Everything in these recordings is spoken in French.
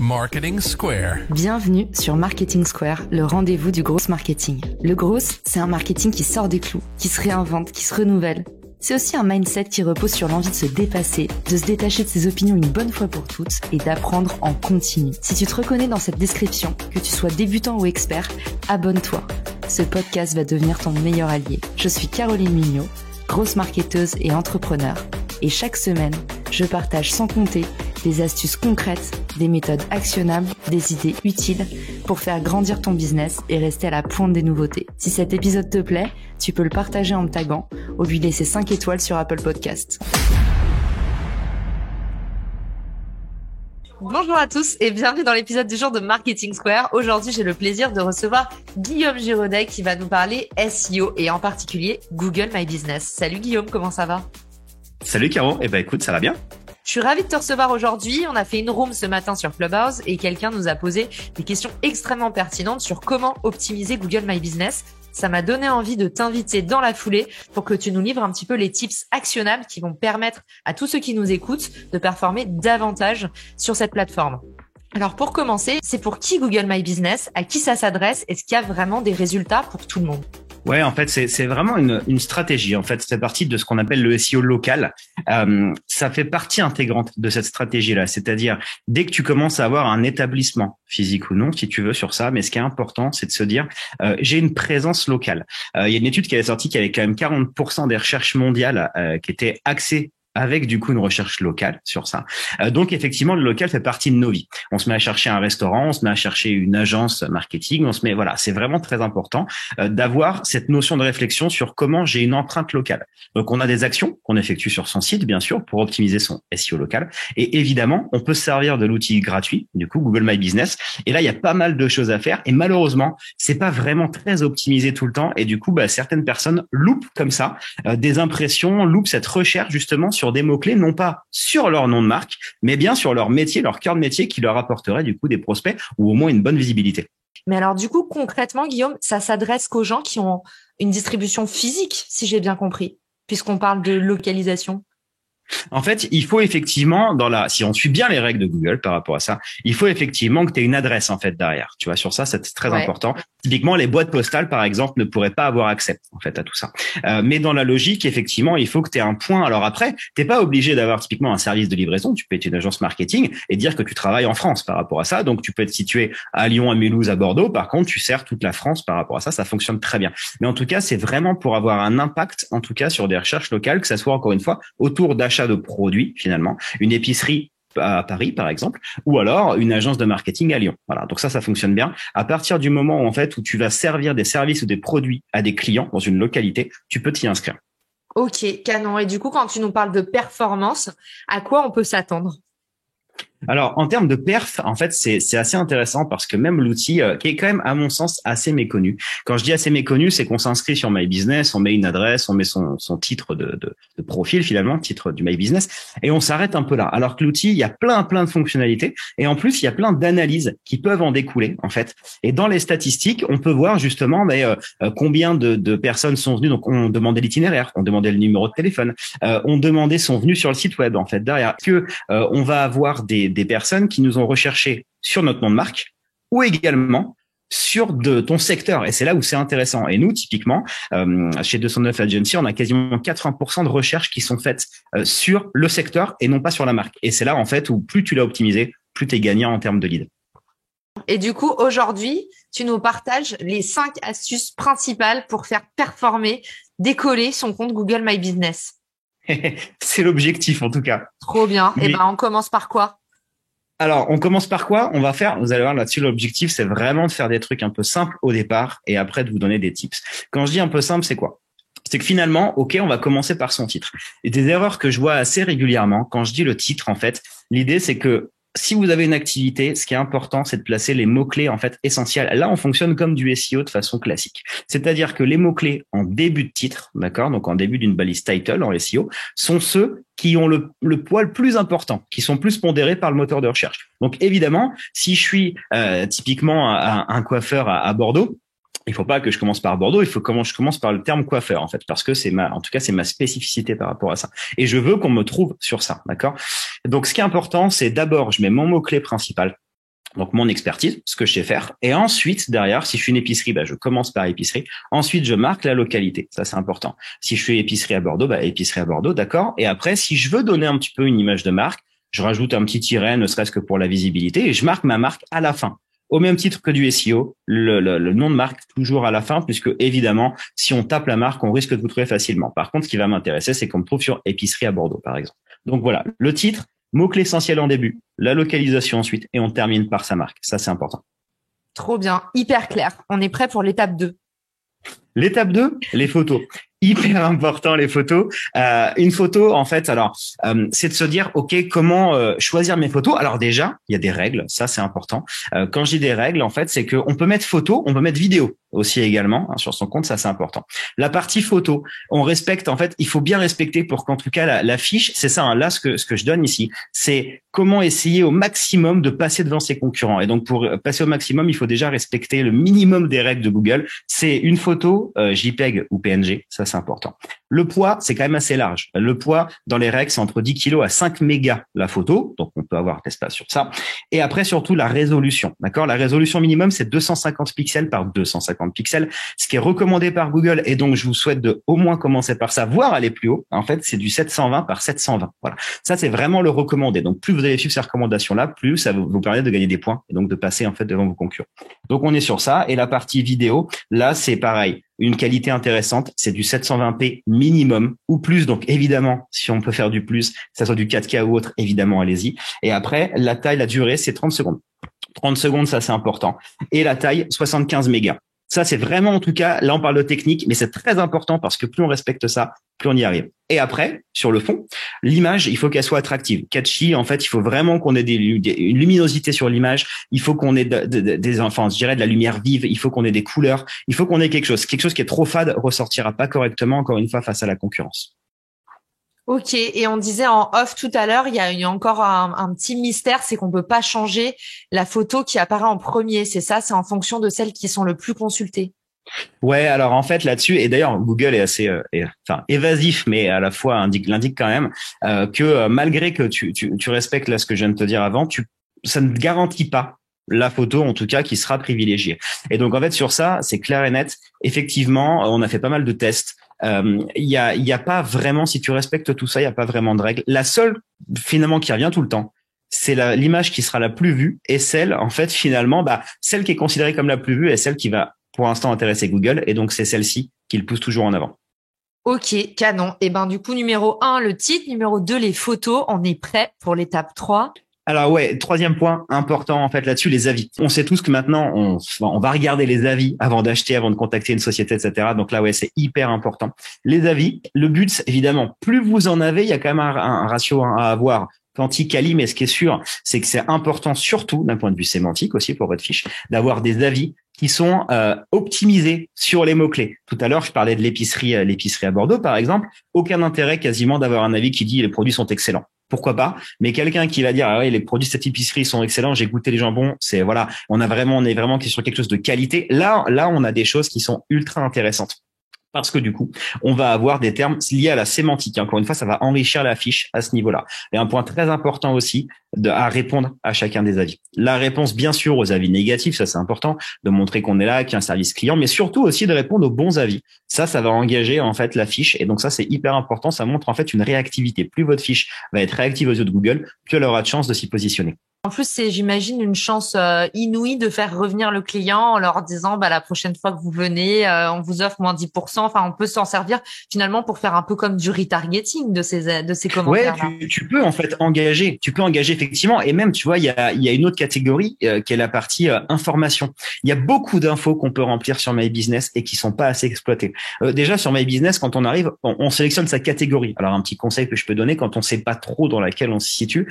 Marketing Square. Bienvenue sur Marketing Square, le rendez-vous du gros marketing. Le gros, c'est un marketing qui sort des clous, qui se réinvente, qui se renouvelle. C'est aussi un mindset qui repose sur l'envie de se dépasser, de se détacher de ses opinions une bonne fois pour toutes et d'apprendre en continu. Si tu te reconnais dans cette description, que tu sois débutant ou expert, abonne-toi. Ce podcast va devenir ton meilleur allié. Je suis Caroline Mignot, grosse marketeuse et entrepreneur. Et chaque semaine, je partage sans compter des astuces concrètes, des méthodes actionnables, des idées utiles pour faire grandir ton business et rester à la pointe des nouveautés. Si cet épisode te plaît, tu peux le partager en me taguant ou lui laisser 5 étoiles sur Apple Podcast. Bonjour à tous et bienvenue dans l'épisode du jour de Marketing Square. Aujourd'hui, j'ai le plaisir de recevoir Guillaume Giraudet qui va nous parler SEO et en particulier Google My Business. Salut Guillaume, comment ça va ? Salut Caro, écoute, ça va bien ? Je suis ravie de te recevoir aujourd'hui. On a fait une room ce matin sur Clubhouse et quelqu'un nous a posé des questions extrêmement pertinentes sur comment optimiser Google My Business. Ça m'a donné envie de t'inviter dans la foulée pour que tu nous livres un petit peu les tips actionnables qui vont permettre à tous ceux qui nous écoutent de performer davantage sur cette plateforme. Alors pour commencer, c'est pour qui Google My Business ? À qui ça s'adresse ? Est-ce qu'il y a vraiment des résultats pour tout le monde ? Ouais, en fait, c'est vraiment une stratégie. En fait, c'est partie de ce qu'on appelle le SEO local. Ça fait partie intégrante de cette stratégie-là. C'est-à-dire, dès que tu commences à avoir un établissement, physique ou non, si tu veux, sur ça, mais ce qui est important, c'est de se dire, j'ai une présence locale. Il y a une étude qui avait sorti qu'il y avait quand même 40% des recherches mondiales qui étaient axées avec du coup une recherche locale sur ça. Donc effectivement, le local fait partie de nos vies. On se met à chercher un restaurant, on se met à chercher une agence marketing, voilà, c'est vraiment très important d'avoir cette notion de réflexion sur comment j'ai une empreinte locale. Donc on a des actions qu'on effectue sur son site, bien sûr, pour optimiser son SEO local. Et évidemment, on peut se servir de l'outil gratuit, du coup Google My Business. Et là, il y a pas mal de choses à faire. Et malheureusement, c'est pas vraiment très optimisé tout le temps. Et du coup, certaines personnes loupent comme ça des impressions, loupent cette recherche justement sur des mots-clés, non pas sur leur nom de marque, mais bien sur leur métier, leur cœur de métier qui leur apporterait du coup des prospects ou au moins une bonne visibilité. Mais alors du coup, concrètement, Guillaume, ça s'adresse qu'aux gens qui ont une distribution physique, si j'ai bien compris, puisqu'on parle de localisation. En fait, il faut effectivement, si on suit bien les règles de Google par rapport à ça, il faut effectivement que tu aies une adresse en fait derrière. Tu vois, sur ça, c'est très important. Typiquement, les boîtes postales, par exemple, ne pourraient pas avoir accès en fait à tout ça. Mais dans la logique, effectivement, il faut que tu aies un point. Alors après, t'es pas obligé d'avoir typiquement un service de livraison. Tu peux être une agence marketing et dire que tu travailles en France par rapport à ça. Donc, tu peux être situé à Lyon, à Mulhouse, à Bordeaux. Par contre, tu sers toute la France par rapport à ça. Ça fonctionne très bien. Mais en tout cas, c'est vraiment pour avoir un impact, en tout cas, sur des recherches locales, que ça soit encore une fois autour d'achat de produits finalement, une épicerie à Paris par exemple, ou alors une agence de marketing à Lyon. Voilà, donc ça fonctionne bien. À partir du moment où tu vas servir des services ou des produits à des clients dans une localité, tu peux t'y inscrire. Ok, canon. Et du coup, quand tu nous parles de performance, à quoi on peut s'attendre ? Alors, en termes de perf, en fait, c'est assez intéressant parce que même l'outil, qui est quand même, à mon sens, assez méconnu. Quand je dis assez méconnu, c'est qu'on s'inscrit sur My Business, on met une adresse, on met son titre de profil, finalement, titre du My Business, et on s'arrête un peu là. Alors que l'outil, il y a plein de fonctionnalités, et en plus, il y a plein d'analyses qui peuvent en découler, en fait. Et dans les statistiques, on peut voir justement combien de personnes sont venues. Donc, on demandait l'itinéraire, on demandait le numéro de téléphone, on demandait sont venus sur le site web, en fait, derrière. Est-ce que on va avoir des personnes qui nous ont recherché sur notre nom de marque ou également sur ton secteur. Et c'est là où c'est intéressant. Et nous, typiquement, chez 209 Agency, on a quasiment 80% de recherches qui sont faites sur le secteur et non pas sur la marque. Et c'est là, en fait, où plus tu l'as optimisé, plus tu es gagnant en termes de lead. Et du coup, aujourd'hui, tu nous partages les 5 astuces principales pour faire performer, décoller son compte Google My Business. C'est l'objectif, en tout cas. Trop bien. Mais... on commence par quoi ? Alors, on commence par quoi ? Vous allez voir là-dessus, l'objectif, c'est vraiment de faire des trucs un peu simples au départ et après de vous donner des tips. Quand je dis un peu simple, c'est quoi ? C'est que finalement, OK, on va commencer par son titre. Et des erreurs que je vois assez régulièrement, quand je dis le titre, en fait, l'idée, c'est que si vous avez une activité, ce qui est important, c'est de placer les mots-clés en fait essentiels. Là, on fonctionne comme du SEO de façon classique. C'est-à-dire que les mots-clés en début de titre, d'accord, donc en début d'une balise title en SEO, sont ceux qui ont le poids le plus important, qui sont plus pondérés par le moteur de recherche. Donc évidemment, si je suis typiquement un coiffeur à Bordeaux, il faut pas que je commence par Bordeaux, il faut que je commence par le terme coiffeur, en fait, parce que c'est ma spécificité par rapport à ça. Et je veux qu'on me trouve sur ça, d'accord? Donc, ce qui est important, c'est d'abord, je mets mon mot-clé principal. Donc, mon expertise, ce que je sais faire. Et ensuite, derrière, si je suis une épicerie, je commence par épicerie. Ensuite, je marque la localité. Ça, c'est important. Si je suis épicerie à Bordeaux, épicerie à Bordeaux, d'accord. Et après, si je veux donner un petit peu une image de marque, je rajoute un petit tiret, ne serait-ce que pour la visibilité, et je marque ma marque à la fin. Au même titre que du SEO, le nom de marque toujours à la fin, puisque évidemment, si on tape la marque, on risque de vous trouver facilement. Par contre, ce qui va m'intéresser, c'est qu'on me trouve sur épicerie à Bordeaux, par exemple. Donc voilà, le titre, mot-clé essentiel en début, la localisation ensuite, et on termine par sa marque. Ça, c'est important. Trop bien, hyper clair. On est prêt pour l'étape 2. L'étape 2, les photos. Hyper important, les photos. Une photo, en fait, c'est de se dire, OK, comment choisir mes photos. Alors déjà, il y a des règles, ça c'est important. Quand je dis des règles, en fait, c'est qu'on peut mettre photo, on peut mettre vidéo aussi également sur son compte, ça c'est important. La partie photo, on respecte, en fait, il faut bien respecter pour qu'en tout cas la fiche, c'est ça, là ce que je donne ici, c'est comment essayer au maximum de passer devant ses concurrents. Et donc pour passer au maximum, il faut déjà respecter le minimum des règles de Google. C'est une photo JPEG ou PNG, ça c'est important. Le poids, c'est quand même assez large. Le poids, dans les règles, c'est entre 10 kilos à 5 mégas la photo. Donc, on peut avoir l'espace sur ça. Et après, surtout, la résolution. D'accord? La résolution minimum, c'est 250 pixels par 250 pixels, ce qui est recommandé par Google. Et donc, je vous souhaite de au moins commencer par ça, voire aller plus haut. En fait, c'est du 720 par 720. Voilà. Ça, c'est vraiment le recommandé. Donc, plus vous allez suivre ces recommandations-là, plus ça vous permet de gagner des points et donc de passer, en fait, devant vos concurrents. Donc, on est sur ça. Et la partie vidéo, là, c'est pareil. Une qualité intéressante, c'est du 720p minimum ou plus. Donc, évidemment, si on peut faire du plus, que ça soit du 4K ou autre, évidemment, allez-y. Et après, la taille, la durée, c'est 30 secondes. 30 secondes, ça, c'est important. Et la taille, 75 mégas. Ça, c'est vraiment, en tout cas, là, on parle de technique, mais c'est très important parce que plus on respecte ça, plus on y arrive. Et après, sur le fond, l'image, il faut qu'elle soit attractive. Catchy, en fait, il faut vraiment qu'on ait une luminosité sur l'image. Il faut qu'on ait je dirais de la lumière vive. Il faut qu'on ait des couleurs. Il faut qu'on ait quelque chose. Quelque chose qui est trop fade ressortira pas correctement, encore une fois, face à la concurrence. Ok, et on disait en off tout à l'heure, il y a encore un petit mystère, c'est qu'on peut pas changer la photo qui apparaît en premier. C'est ça, c'est en fonction de celles qui sont le plus consultées. Ouais, alors en fait là-dessus, et d'ailleurs Google est assez évasif, mais à la fois l'indique quand même que malgré que tu respectes là ce que je viens de te dire avant, ça ne garantit pas la photo en tout cas qui sera privilégiée. Et donc en fait sur ça, c'est clair et net. Effectivement, on a fait pas mal de tests. Il y a pas vraiment, si tu respectes tout ça, il y a pas vraiment de règle. La seule finalement qui revient tout le temps, c'est l'image qui sera la plus vue et celle en fait finalement celle qui est considérée comme la plus vue est celle qui va pour l'instant intéresser Google et donc c'est celle-ci qu'il pousse toujours en avant. Ok, canon. Et du coup, numéro 1, le titre, numéro 2, les photos. On est prêt pour l'étape 3. Alors ouais, troisième point important en fait là-dessus, les avis. On sait tous que maintenant on va regarder les avis avant d'acheter, avant de contacter une société, etc. Donc là ouais, c'est hyper important. Les avis, le but évidemment, plus vous en avez, il y a quand même un ratio à avoir quanti-quali, mais ce qui est sûr, c'est que c'est important surtout d'un point de vue sémantique aussi pour votre fiche, d'avoir des avis qui sont optimisés sur les mots-clés. Tout à l'heure, je parlais de l'épicerie à Bordeaux par exemple. Aucun intérêt quasiment d'avoir un avis qui dit les produits sont excellents. Pourquoi pas? Mais quelqu'un qui va dire ah ouais, les produits de cette épicerie sont excellents, j'ai goûté les jambons, c'est voilà, on est vraiment sur quelque chose de qualité. Là on a des choses qui sont ultra intéressantes. Parce que du coup, on va avoir des termes liés à la sémantique. Encore une fois, ça va enrichir la fiche à ce niveau-là. Et un point très important aussi à répondre à chacun des avis. La réponse, bien sûr, aux avis négatifs, ça c'est important, de montrer qu'on est là, qu'il y a un service client, mais surtout aussi de répondre aux bons avis. Ça va engager en fait la fiche. Et donc ça, c'est hyper important. Ça montre en fait une réactivité. Plus votre fiche va être réactive aux yeux de Google, plus elle aura de chance de s'y positionner. En plus, c'est, j'imagine, une chance inouïe de faire revenir le client en leur disant la prochaine fois que vous venez, on vous offre moins 10%. Enfin, on peut s'en servir finalement pour faire un peu comme du retargeting de ces commentaires. Ouais, tu peux en fait engager. Tu peux engager effectivement. Et même, tu vois, il y a une autre catégorie qui est la partie information. Il y a beaucoup d'infos qu'on peut remplir sur My Business et qui sont pas assez exploitées. Déjà sur My Business, quand on arrive, on sélectionne sa catégorie. Alors un petit conseil que je peux donner quand on sait pas trop dans laquelle on se situe,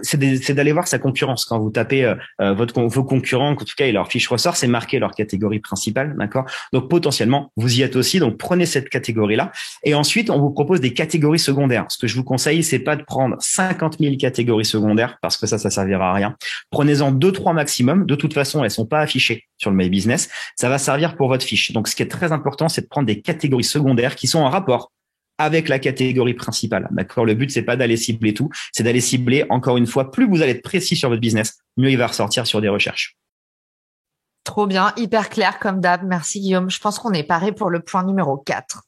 c'est d'aller voir sa concurrence. Quand vous tapez vos concurrents, en tout cas, et leur fiche ressort, c'est marqué leur catégorie principale, d'accord? Donc potentiellement, vous y êtes aussi. Donc prenez cette catégorie-là. Et ensuite, on vous propose des catégories secondaires. Ce que je vous conseille, c'est pas de prendre 50 000 catégories secondaires parce que ça servira à rien. Prenez-en 2-3 maximum. De toute façon, elles sont pas affichées sur le My Business. Ça va servir pour votre fiche. Donc ce qui est très important, c'est de prendre des catégories secondaires qui sont en rapport avec la catégorie principale. D'accord? Le but, c'est pas d'aller cibler tout, c'est d'aller cibler, encore une fois, plus vous allez être précis sur votre business, mieux il va ressortir sur des recherches. Trop bien, hyper clair comme d'hab. Merci Guillaume. Je pense qu'on est paré pour le point numéro 4.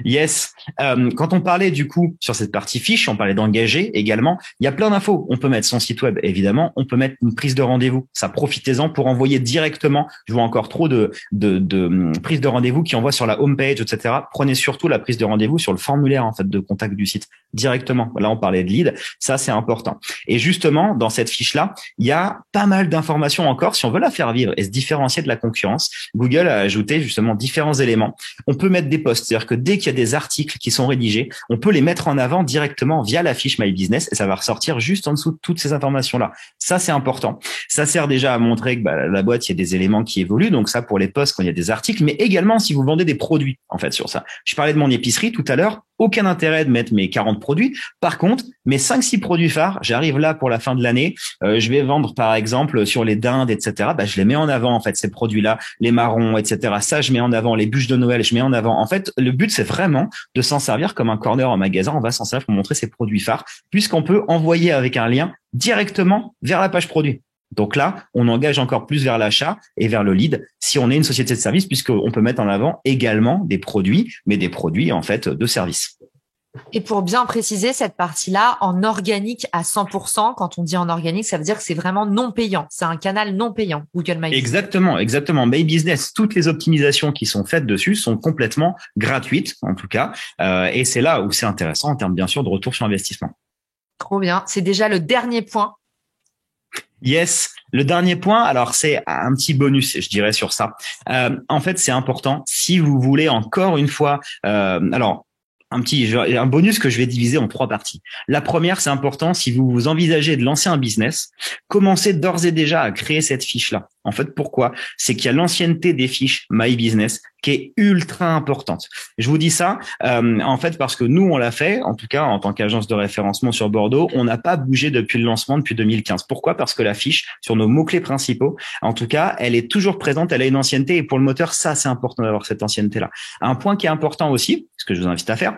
Yes. Quand on parlait du coup sur cette partie fiche, on parlait d'engager également. Il y a plein d'infos. On peut mettre son site web, évidemment. On peut mettre une prise de rendez-vous. Ça, profitez-en pour envoyer directement. Je vois encore trop de prises de rendez-vous qui envoient sur la homepage, etc. Prenez surtout la prise de rendez-vous sur le formulaire en fait de contact du site directement. Là, on parlait de lead. Ça, c'est important. Et justement, dans cette fiche-là, il y a pas mal d'informations encore. Si on veut la faire vivre et se différencier de la concurrence, Google a ajouté justement différents éléments. On peut mettre des posts, c'est-à-dire que dès qu'il y a des articles qui sont rédigés, on peut les mettre en avant directement via la fiche My Business et ça va ressortir juste en dessous de toutes ces informations-là. Ça, c'est important. Ça sert déjà à montrer que la boîte, il y a des éléments qui évoluent. Donc ça, pour les posts, quand il y a des articles, mais également si vous vendez des produits, en fait, sur ça. Je parlais de mon épicerie tout à l'heure. Aucun intérêt de mettre mes 40 produits. Par contre, mes 5-6 produits phares, j'arrive là pour la fin de l'année, je vais vendre par exemple sur les dindes, etc. Je les mets en avant en fait, ces produits-là, les marrons, etc. Ça, je mets en avant, les bûches de Noël, je mets en avant. En fait, le but, c'est vraiment de s'en servir comme un corner en magasin. On va s'en servir pour montrer ces produits phares, puisqu'on peut envoyer avec un lien directement vers la page produit. Donc là, on engage encore plus vers l'achat et vers le lead si on est une société de service, puisqu'on peut mettre en avant également des produits, mais des produits en fait de service. Et pour bien préciser cette partie-là, en organique à 100%, quand on dit en organique, ça veut dire que c'est vraiment non payant. C'est un canal non payant, Google My Business. Exactement. My Business, toutes les optimisations qui sont faites dessus sont complètement gratuites, en tout cas. Et c'est là où c'est intéressant en termes, bien sûr, de retour sur investissement. Trop bien. C'est déjà le dernier point. Yes. Le dernier point, alors c'est un petit bonus, je dirais, sur ça. En fait, c'est important. Si vous voulez encore une fois, un bonus que je vais diviser en 3 parties. La première, c'est important, si vous envisagez de lancer un business, commencez d'ores et déjà à créer cette fiche-là. En fait, pourquoi? C'est qu'il y a l'ancienneté des fiches My Business qui est ultra importante. Je vous dis ça, en fait, parce que nous, on l'a fait, en tout cas, en tant qu'agence de référencement sur Bordeaux, on n'a pas bougé depuis le lancement, depuis 2015. Pourquoi? Parce que la fiche, sur nos mots-clés principaux, en tout cas, elle est toujours présente, elle a une ancienneté, et pour le moteur, ça, c'est important d'avoir cette ancienneté-là. Un point qui est important aussi, ce que je vous invite à faire,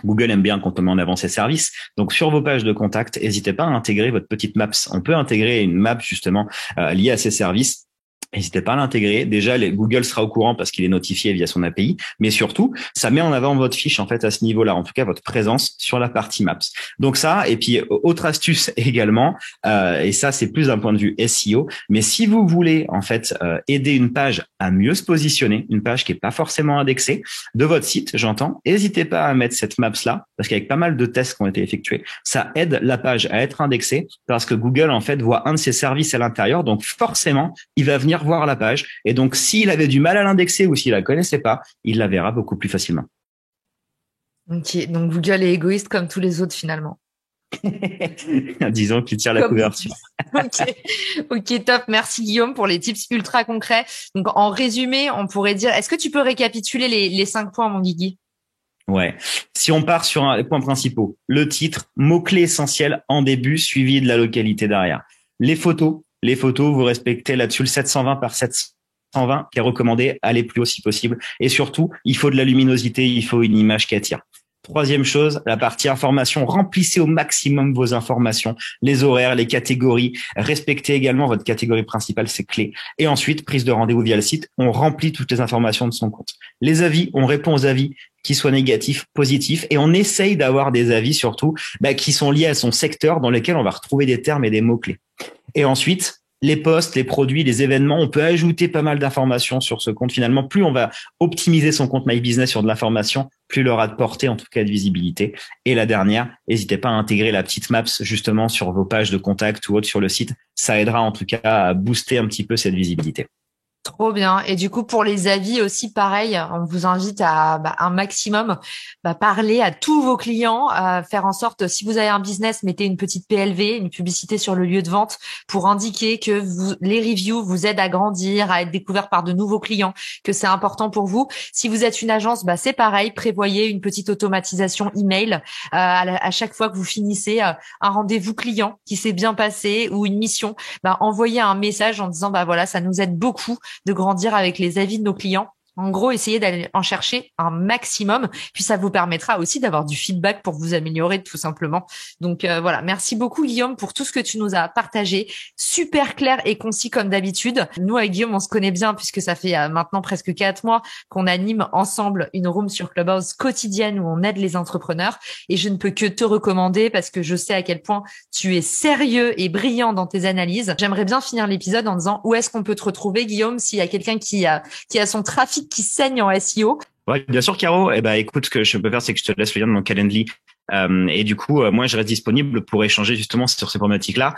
Google aime bien quand on met en avant ses services. Donc, sur vos pages de contact, n'hésitez pas à intégrer votre petite Maps. On peut intégrer une map, justement, liée à ces services. N'hésitez pas à l'intégrer. Déjà, Google sera au courant parce qu'il est notifié via son API. Mais surtout, ça met en avant votre fiche, en fait, à ce niveau-là. En tout cas, votre présence sur la partie Maps. Donc ça, et puis, autre astuce également, et ça, c'est plus d'un point de vue SEO. Mais si vous voulez, en fait, aider une page à mieux se positionner, une page qui est pas forcément indexée de votre site, j'entends, n'hésitez pas à mettre cette Maps-là, parce qu'avec pas mal de tests qui ont été effectués, ça aide la page à être indexée parce que Google, en fait, voit un de ses services à l'intérieur. Donc, forcément, il va venir voir la page. Et donc, s'il avait du mal à l'indexer ou s'il la connaissait pas, il la verra beaucoup plus facilement. Ok, donc Google est égoïste comme tous les autres finalement. Disons qu'il tire la couverture. Ok, top. Merci Guillaume pour les tips ultra concrets. Donc, en résumé, on pourrait dire, est-ce que tu peux récapituler les 5 points, mon Guigui? Ouais. Si on part sur les points principaux, le titre, mots-clés essentiels en début, suivi de la localité derrière. Les photos, vous respectez là-dessus le 720 par 720 qui est recommandé, allez plus haut si possible. Et surtout, il faut de la luminosité, il faut une image qui attire. Troisième chose, la partie information, remplissez au maximum vos informations, les horaires, les catégories, respectez également votre catégorie principale, c'est clé. Et ensuite, prise de rendez-vous via le site, on remplit toutes les informations de son compte. Les avis, on répond aux avis, qui soient négatifs, positifs, et on essaye d'avoir des avis surtout qui sont liés à son secteur dans lequel on va retrouver des termes et des mots-clés. Et ensuite, les posts, les produits, les événements, on peut ajouter pas mal d'informations sur ce compte. Finalement, plus on va optimiser son compte My Business sur de l'information, plus il aura de portée, en tout cas de visibilité. Et la dernière, n'hésitez pas à intégrer la petite Maps justement sur vos pages de contact ou autre sur le site. Ça aidera en tout cas à booster un petit peu cette visibilité. Trop bien. Et du coup, pour les avis aussi, pareil, on vous invite à un maximum parler à tous vos clients, faire en sorte, si vous avez un business, mettez une petite PLV, une publicité sur le lieu de vente pour indiquer que les reviews vous aident à grandir, à être découverts par de nouveaux clients, que c'est important pour vous. Si vous êtes une agence, c'est pareil, prévoyez une petite automatisation email à chaque fois que vous finissez un rendez-vous client qui s'est bien passé ou une mission, envoyez un message en disant voilà, ça nous aide beaucoup de grandir avec les avis de nos clients. En gros, essayez d'aller en chercher un maximum, puis ça vous permettra aussi d'avoir du feedback pour vous améliorer tout simplement. Donc voilà, merci beaucoup Guillaume pour tout ce que tu nous as partagé, super clair et concis comme d'habitude. Nous avec Guillaume, on se connaît bien puisque ça fait maintenant presque 4 mois qu'on anime ensemble une room sur Clubhouse quotidienne où on aide les entrepreneurs et je ne peux que te recommander parce que je sais à quel point tu es sérieux et brillant dans tes analyses. J'aimerais bien finir l'épisode en disant où est-ce qu'on peut te retrouver Guillaume s'il y a quelqu'un qui a son trafic qui saigne en SEO. Ouais, bien sûr, Caro. Écoute, ce que je peux faire, c'est que je te laisse le lien de mon Calendly. Et du coup, moi, je reste disponible pour échanger justement sur ces problématiques-là.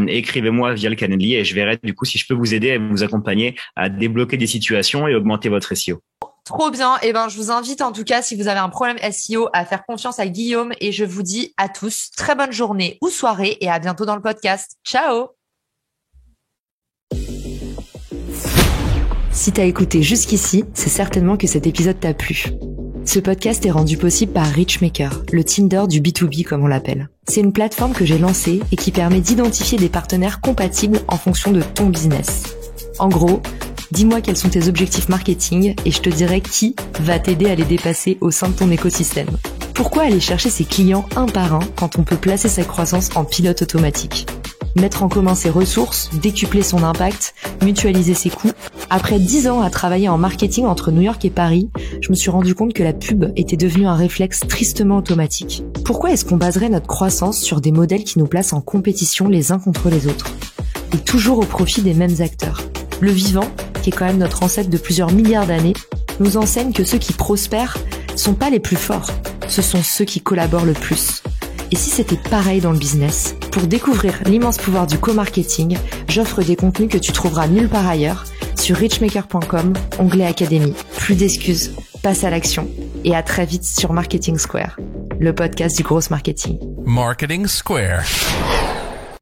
Écrivez-moi via le Calendly et je verrai du coup si je peux vous aider et vous accompagner à débloquer des situations et augmenter votre SEO. Trop bien. Je vous invite en tout cas, si vous avez un problème SEO, à faire confiance à Guillaume et je vous dis à tous très bonne journée ou soirée et à bientôt dans le podcast. Ciao. Si t'as écouté jusqu'ici, c'est certainement que cet épisode t'a plu. Ce podcast est rendu possible par Richmaker, le Tinder du B2B comme on l'appelle. C'est une plateforme que j'ai lancée et qui permet d'identifier des partenaires compatibles en fonction de ton business. En gros, dis-moi quels sont tes objectifs marketing et je te dirai qui va t'aider à les dépasser au sein de ton écosystème. Pourquoi aller chercher ses clients un par un quand on peut placer sa croissance en pilote automatique ? Mettre en commun ses ressources, décupler son impact, mutualiser ses coûts. Après 10 ans à travailler en marketing entre New York et Paris, je me suis rendu compte que la pub était devenue un réflexe tristement automatique. Pourquoi est-ce qu'on baserait notre croissance sur des modèles qui nous placent en compétition les uns contre les autres ? Et toujours au profit des mêmes acteurs. Le vivant, qui est quand même notre ancêtre de plusieurs milliards d'années, nous enseigne que ceux qui prospèrent sont pas les plus forts, ce sont ceux qui collaborent le plus. Et si c'était pareil dans le business ? Pour découvrir l'immense pouvoir du co-marketing, j'offre des contenus que tu trouveras nulle part ailleurs sur richmaker.com, onglet Académie. Plus d'excuses, passe à l'action et à très vite sur Marketing Square, le podcast du gros marketing. Marketing Square.